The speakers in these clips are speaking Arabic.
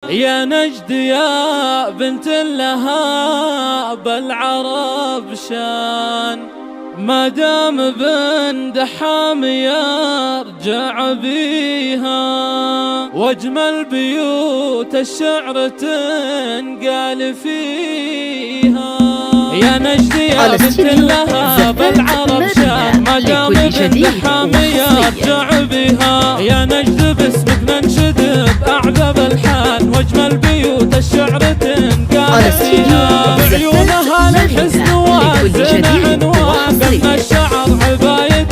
يا نجد يا بنت لها بالعرب شان، ما دام بن دحام يرجع بيها، واجمل بيوت الشعر تنقال فيها. يا نجد يا بنت لها بالعرب شان، ما دام بن دحام يرجع بيها. يا نجد باسمك ننشد بأعذب الحان، واجمل بيوت الشعر تنقال فيها. بعيونها للحسن وزن عنوان، قلنا الشعر عباية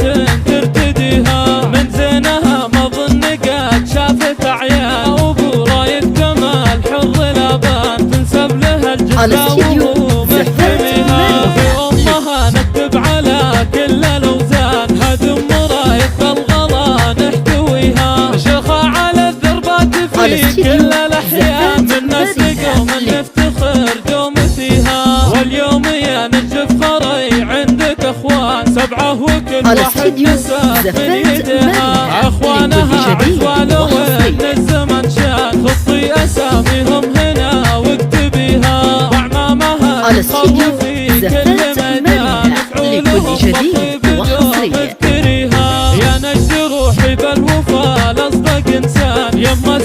ترتديها. من زينها ما ظن قد شافت أعيان، وبراية كمال حر الأبان تنسب لها الجزاء ومحتميها. في أمها نكتب على كل الأوزان، هدم مراية بالغلا نحتويها. شيخة على الذربات في كل الأحيان، من نسل قوم نفتخر دوم فيها. واليوم يا نجف خري عندك اخوان سبعة، وكل واحد نسى من يدها. اخوانها عزوان وين الزمن شان، خطي اساميهم هنا واكتبيها. واعمامها الخلف في كل ميدان، يفعولهم خطي بدون اذكريها. يا نجد روحي بالوفا لاصدق انسان، يما